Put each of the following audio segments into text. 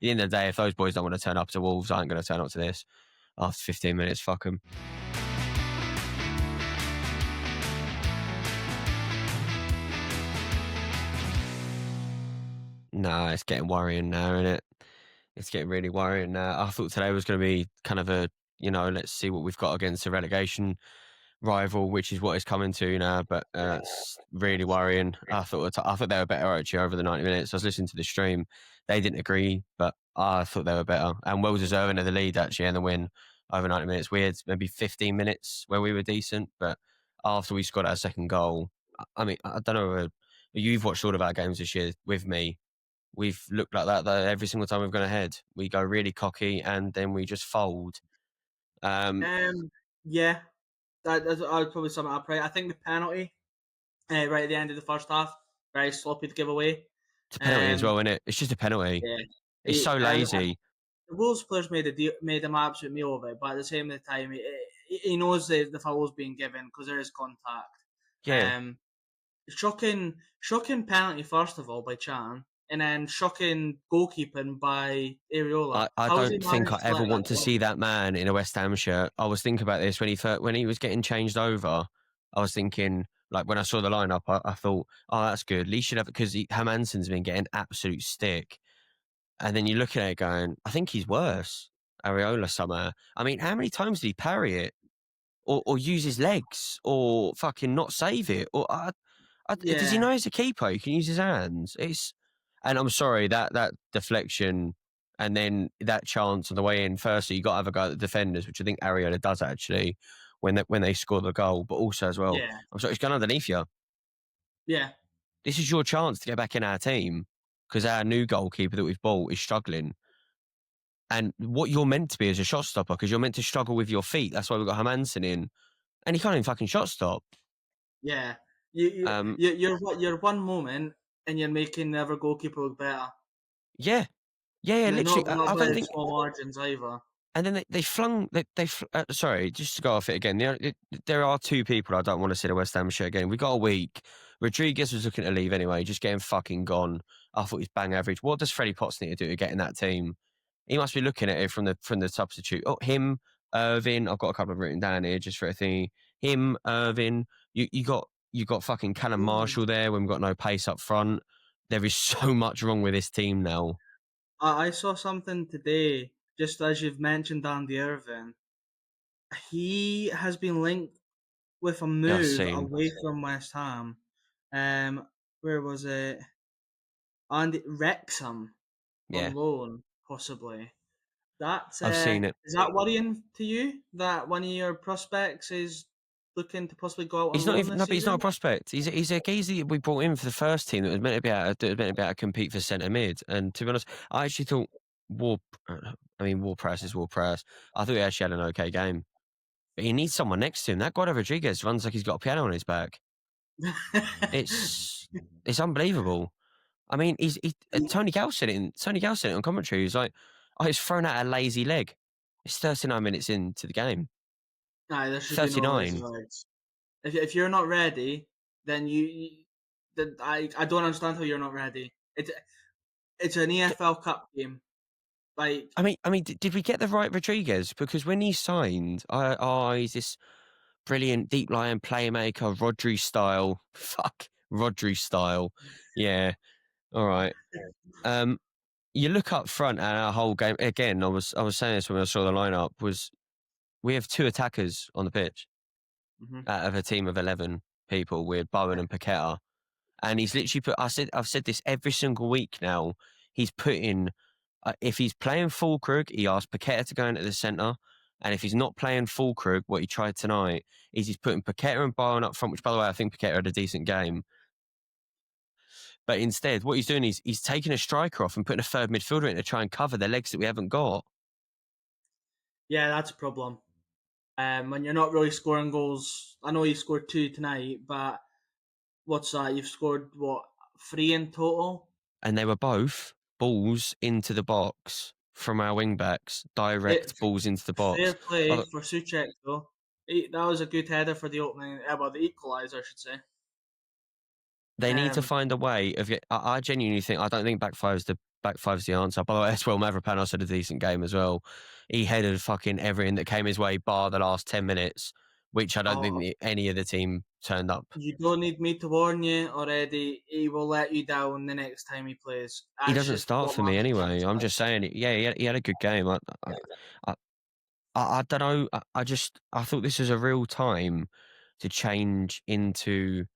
the end of the day, if those boys don't want to turn up to Wolves, I ain't going to turn up to this. After 15 minutes, fuck them. No, it's getting worrying now, isn't it? It's getting really worrying now. I thought today was going to be kind of a, let's see what we've got against a relegation rival, which is what it's coming to now. But it's really worrying. I thought they were better actually over the 90 minutes. I was listening to the stream. They didn't agree, but I thought they were better and well deserving of the lead actually and the win over 90 minutes. We had maybe 15 minutes where we were decent, but after we scored our second goal, I mean, I don't know. You've watched all of our games this year with me. We've looked like that every single time we've gone ahead. We go really cocky and then we just fold. Yeah, I'd probably sum it up right. I think the penalty right at the end of the first half, very sloppy to give away. It's a penalty as well, isn't it? It's just a penalty. Yeah, It's so lazy. The Wolves players made an absolute meal of it, but at the same time, he knows the foul's being given because there is contact. Yeah. Shocking penalty first of all by Chan, and then shocking goalkeeping by Areola. I don't think I ever want to see that man in a West Ham shirt. I was thinking about this when he was getting changed over. I was thinking, like, when I saw the lineup, I thought, oh, that's good. At least should have, because Hermansen's been getting absolute stick. And then you're looking at it going, I think he's worse. Areola somehow. I mean, how many times did he parry it? Or use his legs? Or fucking not save it? Or does he know he's a keeper? He can use his hands. And I'm sorry, that deflection and then that chance on the way in, firstly, you got to have a go at the defenders, which I think Areola does actually when they score the goal, but also as well, I'm sorry, he's gone underneath you. Yeah. This is your chance to get back in our team because our new goalkeeper that we've bought is struggling. And what you're meant to be is a shot stopper because you're meant to struggle with your feet. That's why we've got Hermansen in. And he can't even fucking shot stop. Yeah. You're one moment and you're making the other goalkeeper look better. Yeah. Yeah, literally. Not very small margins either. And then they flung. Sorry, just to go off it again. There are two people I don't want to see the West Ham shirt again. We got a week. Rodriguez was looking to leave anyway, just getting fucking gone. I thought he's bang average. What does Freddie Potts need to do to get in that team? He must be looking at it from the substitute. Oh, him, Irvin. I've got a couple of written down here just for a thing. Him, Irvin. You got fucking Callum Marshall there when we've got no pace up front. There is so much wrong with this team now. I saw something today, just as you've mentioned Andy Irvin. He has been linked with a move away from West Ham. Where was it? And Wrexham on loan, possibly. That's I've seen it. Is that worrying to you that one of your prospects is looking to possibly go out on loan but he's not a prospect. He's a geezer that we brought in for the first team that was meant to be able to compete for centre mid. And to be honest, I actually thought Ward-Prowse is Ward-Prowse. I thought he actually had an okay game. But he needs someone next to him. That Guado Rodriguez runs like he's got a piano on his back. It's unbelievable. I mean, Tony Gale said it on commentary. He's like, he's thrown out a lazy leg. It's 39 minutes into the game. No, there should 39. Be no lazy legs. If you're not ready, then I don't understand how you're not ready. It's an EFL Cup game. Like, I mean, did we get the right Rodriguez? Because when he signed, he's this brilliant deep lying playmaker, Rodri style. Fuck, Rodri style. Yeah, all right. You look up front at our whole game. Again, I was saying this when I saw the lineup. Was we have two attackers on the pitch out of a team of 11 people with Bowen and Paqueta, and he's literally put. I've said this every single week now. He's put in. If he's playing Fulkrug, he asks Paqueta to go into the centre. And if he's not playing Fulkrug, what he tried tonight is he's putting Paqueta and Bowen up front, which, by the way, I think Paqueta had a decent game. But instead, what he's doing is he's taking a striker off and putting a third midfielder in to try and cover the legs that we haven't got. Yeah, that's a problem. When you're not really scoring goals. I know you scored 2 tonight, but what's that? You've scored, 3 in total? And they were both balls into the box from our wing-backs. Direct balls into the box. Fair play for Souček, though. That was a good header for the opening, the equaliser, I should say. They need to find a way of it. I genuinely think, I don't think back five is the back five's the answer. By the way, Eswell Mavropanos had a decent game as well. He headed fucking everything that came his way, bar the last 10 minutes, which I don't Oh, think any of the team turned up. you don't need me to warn you already. He will let you down the next time he plays. He That's doesn't just start what for me anyway. Mavropanos I'm does. just saying, yeah, he had a good game. I, I, I don't know. I thought this was a real time to change into.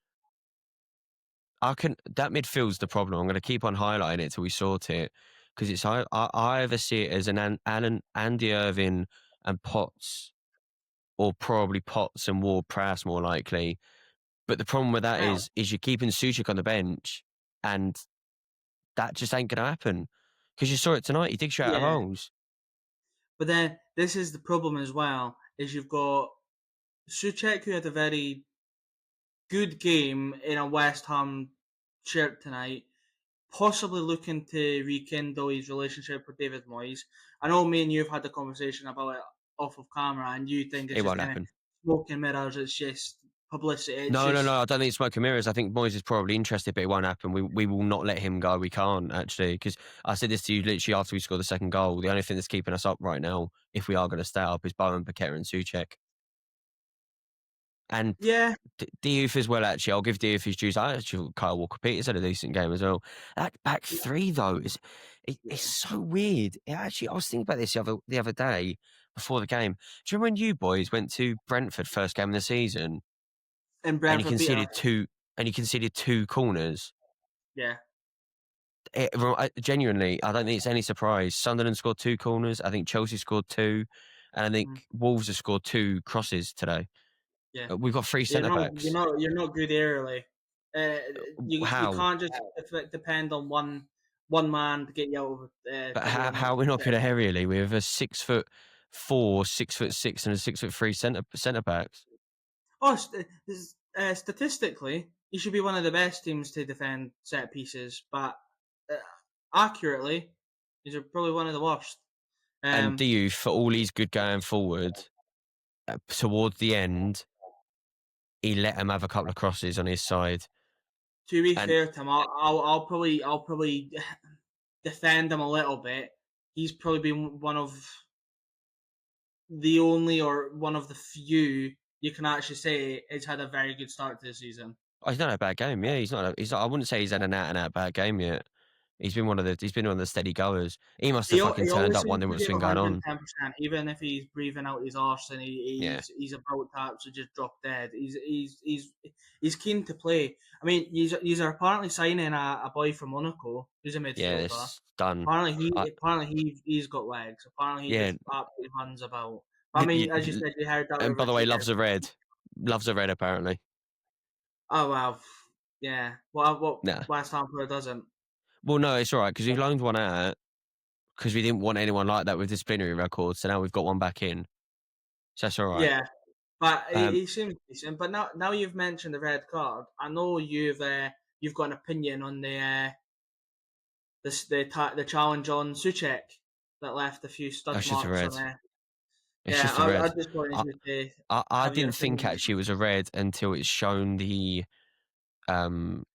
That midfield's the problem. I'm going to keep on highlighting it till we sort it because it's I either see it as an Alan, Andy Irvin and Potts, or probably Potts and Ward Prowse more likely. But the problem with that Well, is you're keeping Suchik on the bench, and that just ain't going to happen because you saw it tonight. He digs you out of yeah. holes. But then this is the problem as well, is you've got Suchek, who had a very good game in a West Ham shirt tonight, possibly looking to rekindle his relationship with David Moyes. I know me and you have had the conversation about it off of camera, and you think it's It just won't kind of happen. smoke and mirrors. It's just publicity. It's No, no, just no. I don't think it's smoke and mirrors. I think Moyes is probably interested, but it won't happen. We will not let him go. We can't actually, because I said this to you literally after we scored the second goal. The only thing that's keeping us up right now, if we are going to stay up, is Bowen, Paqueta, and Suchek. And yeah, Diouf as well. Actually, I'll give Diouf his dues. I actually thought Kyle Walker-Peters had a decent game as well. That back three though it's yeah. so weird. Actually, I was thinking about this the other day before the game. Do you remember when you boys went to Brentford first game of the season And and he Brentford beat us. conceded two corners? Yeah, Genuinely, I don't think it's any surprise. Sunderland scored two corners. I think Chelsea scored two, and I mm, think Wolves have scored two crosses today. yeah. We've got three You're centre not, you're backs. not, you're not good aerially. Uh, you How? can't just depend on one man to get you out of But to get an how are open we not good set. at aerially? We have a 6'4", 6'6", and a 6'3" centre backs. Oh, statistically, you should be one of the best teams to defend set pieces, but uh, accurately, these are probably one of the worst. And Um, Diouf, for all he's good going forward, towards the end, he let him have a couple of crosses on his side. to be And fair to him, I'll probably defend him a little bit. He's probably been one of the only or one of the few you can actually say has had a very good start to the season. he's not had a bad game. Yeah, he's not. I wouldn't say he's had an out and out bad game yet. He's been one of the steady goers. He must have fucking He turned always up seems wondering to what's give been going on. 110%, even if he's breathing out his arse and Yeah, he's about to actually just drop dead. He's keen to play. I mean, he's apparently signing a boy from Monaco who's a yeah, midfielder. it's done. I, He's got legs. Apparently he yeah, just absolutely runs about. But I mean, as you said, you heard that and with by the way, Rodriguez. loves a red apparently. Oh wow, yeah. What Nah, West Ham player doesn't? well, no, it's all right because we loaned one out because we didn't want anyone like that with disciplinary records. So now we've got one back in. So that's all right. Yeah, but Um, he seems decent. But now you've mentioned the red card, I know you've got an opinion on the challenge on Suchek that left a few stud that's just a marks on red. there. It's Yeah, just a I red. just wanted I, you to I have your didn't opinion think on it. actually it was a red until it's shown the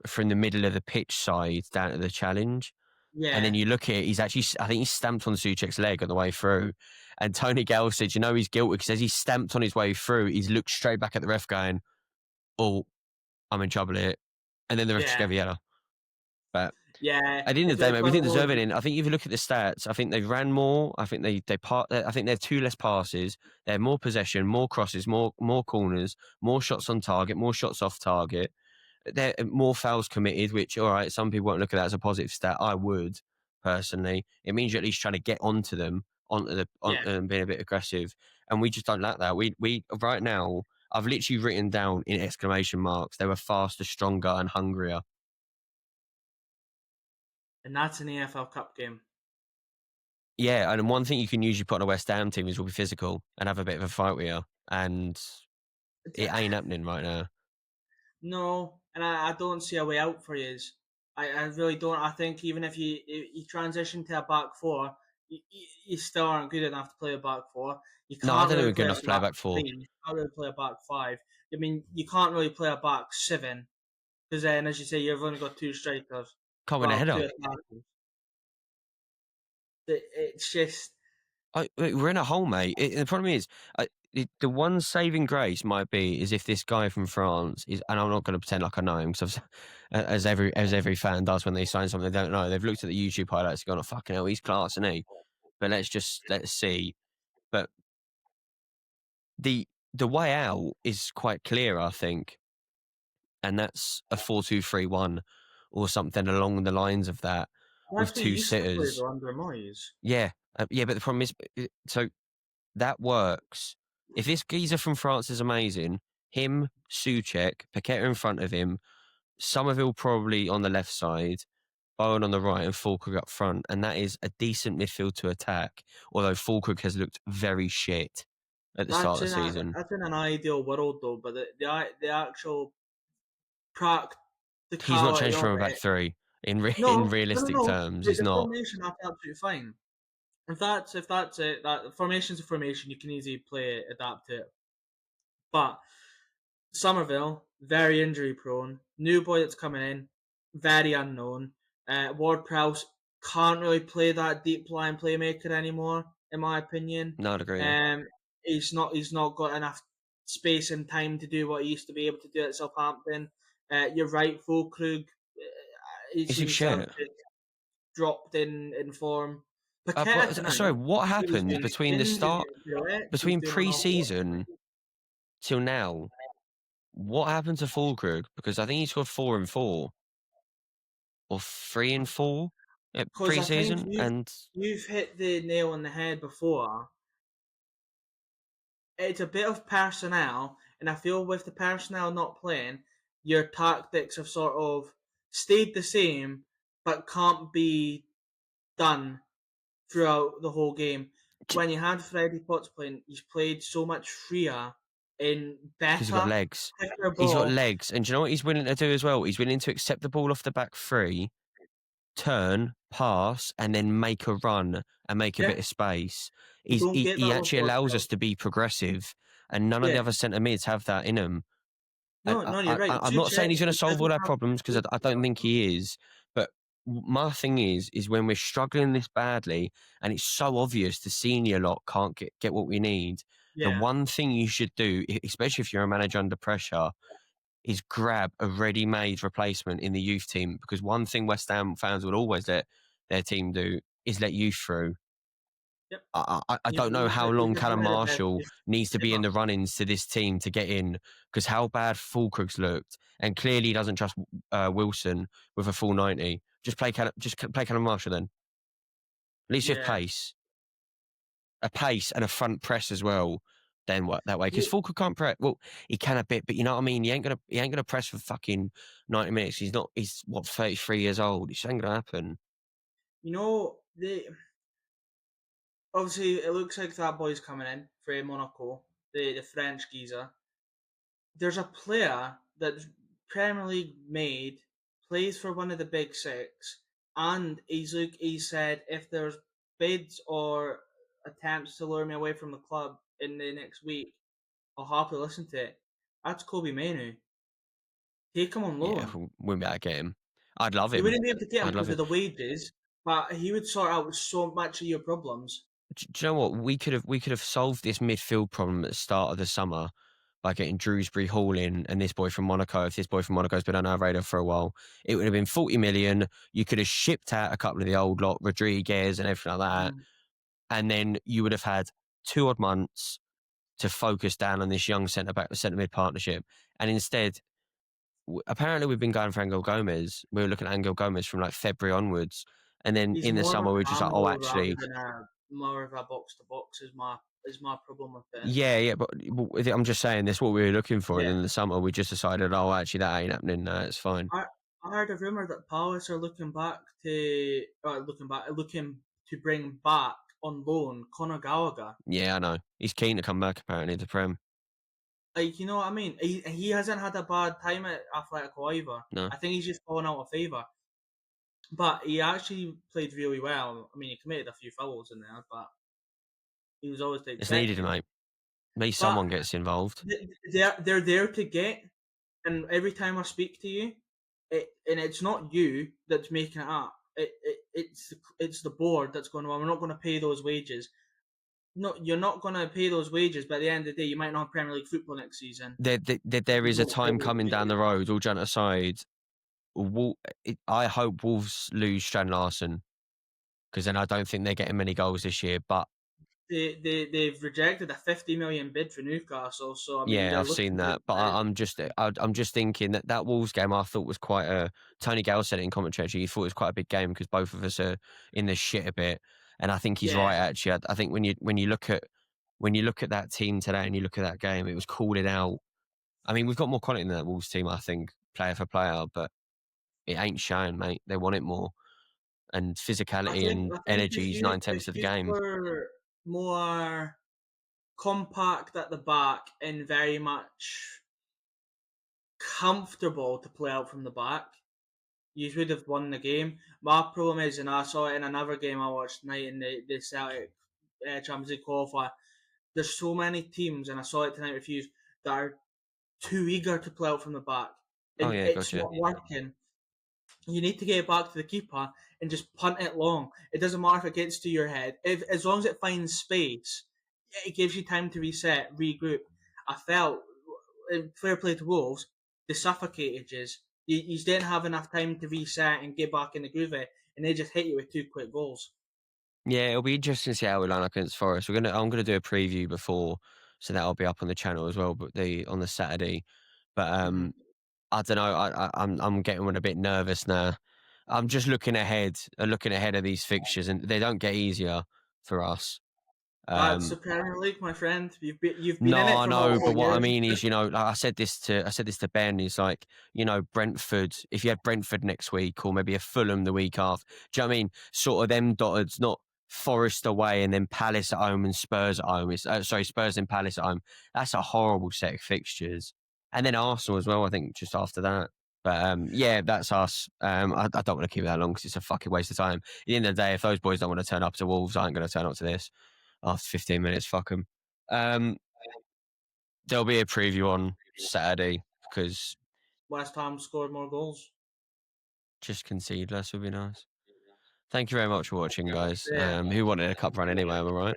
from the middle of the pitch side down to the challenge. And then Yeah, you look at it, I think he's stamped on Suchek's leg on the way through. And Tony Gale said, you know, he's guilty because as he stamped on his way through, he's looked straight back at the ref going, oh, I'm in trouble here. And then the ref just yeah, gave a yellow. But yeah. at the end of It's the day, like mate, we one of didn't those. deserve it. I think if you look at the stats, I think they ran more. I think I think they have two less passes. They had more possession, more crosses, more corners, more shots on target, more shots off target. There more fouls committed, which all right, some people won't look at that as a positive stat. I would personally. It means you're at least trying to get onto them, Yeah, and being a bit aggressive. And we just don't like that. We right now, I've literally written down in exclamation marks. They were faster, stronger, and hungrier. and that's an EFL Cup game. Yeah, and one thing you can usually put on a West Ham team is we'll be physical and have a bit of a fight with you. And it ain't happening right now. No, and I don't see a way out for you. I really don't. I think even if you transition to a back four, you still aren't good enough to play a back four. You No, I can't don't think really we're good play a enough to play back back four. three. You can't really play a back five. I mean, you can't really play a back seven because then, as you say, you've only got two strikers. Can't win a Well, two header. attackers. It's just We're in a hole, mate. The problem is, the one saving grace might be is if this guy from France is, and I'm not going to pretend like I know him, because as every fan does when they sign something they don't know. They've looked at the YouTube highlights and gone, "Oh, fucking hell, he's class, isn't he?" But let's see. But the way out is quite clear, I think, and that's a 4-2-3-1 or something along the lines of that with that's what he two used to play sitters. though under Moyes. Yeah, yeah. But the problem is, so that works. If this geezer from France is amazing, him, Souček, Paqueta in front of him, Somerville probably on the left side, Bowen on the right, and Fulkrug up front, and that is a decent midfield to attack. Although Fulkrug has looked very shit at the start of the season. That's in an ideal world though, but the actual He's not practicality changed of from a back it. three in No, realistic no. terms. He's The not. formation that's absolutely fine. If that's it, that formation's a formation, you can easily play it, adapt it. But Somerville, very injury prone. New boy that's coming in, very unknown. Ward Prowse can't really play that deep line playmaker anymore, in my opinion. No, I'd agree. Yeah. Um, he's not got enough space and time to do what he used to be able to do at Southampton. You're right, Fulkrug. He Is it seems to have shit? just dropped in form. Paqueta But sorry, tonight, what he was happened doing between the spins and start, doing pirouettes. He was between doing an awful lot. pre-season till now? What happened to Fulkrug? Because I think he scored 4 and 4 or 3 and 4 at Because I think pre-season, and you've hit the nail on the head before. It's a bit of personnel, and I feel with the personnel not playing, your tactics have sort of stayed the same, but can't be done throughout the whole game. When you had Freddie Potts playing, he's played so much freer and because he's got better, legs. quicker He's got ball. legs, and do you know what he's willing to do as well? He's willing to accept the ball off the back three, turn, pass, and then make a run and make a bit Yeah, of space. you don't get He that with actually allows Ward-Prowse. us to be progressive, and none of the Yeah, other centre mids have that in them. no, no, you're right. I'm not saying Souček, he's going to he solve all doesn't our have the problems because space I for don't think that. he is. But my thing is when we're struggling this badly and it's so obvious the senior lot can't get what we need. The Yeah, one thing you should do, especially if you're a manager under pressure, is grab a ready-made replacement in the youth team, because one thing West Ham fans would always let their team do is let youth through. yep. I don't know how long You've Callum one of the best Marshall youth needs to be in ever. the run-ins to this team to get in, because how bad Fulkrug's looked, and clearly he doesn't trust Wilson with a full 90. Just play Callum Marshall then. At least you have Yeah. pace and a front press as well. Then what that way? Because You, Fulkrug can't press. Well, he can a bit, but you know what I mean. He ain't gonna press for fucking 90 minutes. He's not. He's what 33 years old. It ain't gonna happen. you know, obviously it looks like that boy's coming in for Monaco, the French geezer. There's a player that's Premier League made, plays for one of the big six, and he said if there's bids or attempts to lure me away from the club in the next week, I'll happily listen to it. That's Kobe Mainu. Take him on Yeah, loan. we wouldn't be able to get him. I'd love You him. wouldn't be able to get him I'd love because him. of the wages, but he would sort out so much of your problems. Do you know what? We could have solved this midfield problem at the start of the summer by getting Drewsbury Hall in and this boy from Monaco. If this boy from Monaco's been on our radar for a while, it would have been 40 million. You could have shipped out a couple of the old lot, Rodriguez and everything like that, Mm. and then you would have had 2 odd months to focus down on this young centre back, centre mid partnership. And instead, apparently we've been going for Angel Gomez. We were looking at Angel Gomez from like February onwards, and then He's in the more of summer a we were just like, oh, camo rather actually. than a more of a box to box is my problem with it. Yeah, yeah, but I'm just saying that's what we were looking for. And Yeah. then in the summer, we just decided, oh, actually, that ain't happening. No, it's fine. I I heard a rumor that Palace are looking to bring back on loan Conor Gallagher. Yeah, I know. He's keen to come back, apparently, to Prem. Like, you know what I mean? He hasn't had a bad time at Atletico either. No. I think he's just fallen out of favour. But he actually played really well. I mean, he committed a few fouls in there, but he was always It's needed, expected. mate. At least But someone gets involved. they're there to get. And every time I speak to you, and it's not you that's making it up. it's the board that's going, well, we're not going to pay those wages. No, you're not going to pay those wages, but at the end of the day, you might not have Premier League football next season. There is a time coming down the road, all jokes aside. I hope Wolves lose Strand Larson because then I don't think they're getting many goals this year. But They've rejected a 50 million bid for Newcastle, so I mean yeah, they're I've seen looking to. that. But I'm just thinking that Wolves game I thought was quite a. Tony Gale said it in commentary. Actually, he thought it was quite a big game because both of us are in the shit a bit, and I think he's Yeah, right. Actually, I think when you look at that team today and you look at that game, it was calling out. I mean, we've got more quality in that Wolves team, I think, player for player, but it ain't shown, mate. They want it more. And physicality and I think energy is 9/10 of if the you game. were more compact at the back and very much comfortable to play out from the back, you would have won the game. My problem is, and I saw it in another game I watched tonight in the Celtic Champions League qualifier. There's so many teams, and I saw it tonight with you, that are too eager to play out from the back, Oh and yeah, it's gotcha. not working. You need to get it back to the keeper and just punt it long. It doesn't matter if it gets to your head. If as long as it finds space, it gives you time to reset, regroup. I felt, fair play to Wolves, they suffocated you. You didn't have enough time to reset and get back in the groove, and they just hit you with two quick goals. Yeah, it'll be interesting to see how we line up against Forest. I'm gonna do a preview before, so that'll be up on the channel as well. But on the Saturday. But Mm-hmm. I don't know. I'm getting a bit nervous now. I'm just looking ahead of these fixtures, and they don't get easier for us. That's Um, the Premier League, my friend. You've been No, in it I for know, multiple but what I years. mean is, like I said this to Ben. Is like, Brentford. If you had Brentford next week, or maybe a Fulham the week after, do you know what I mean? Sort of them dotted, not Forest away and then Palace at home and Spurs at home. Sorry, Spurs and Palace at home. That's a horrible set of fixtures, and then Arsenal as well. I think just after that. But yeah, that's us. I don't want to keep it that long because it's a fucking waste of time. At the end of the day, if those boys don't want to turn up to Wolves, I ain't going to turn up to this after 15 minutes. Fuck them. Um, There'll be a preview on Saturday because West Ham scored more goals. just concede less would be nice. Thank you very much for watching, guys. Yeah. Who wanted a cup run anyway, am I right?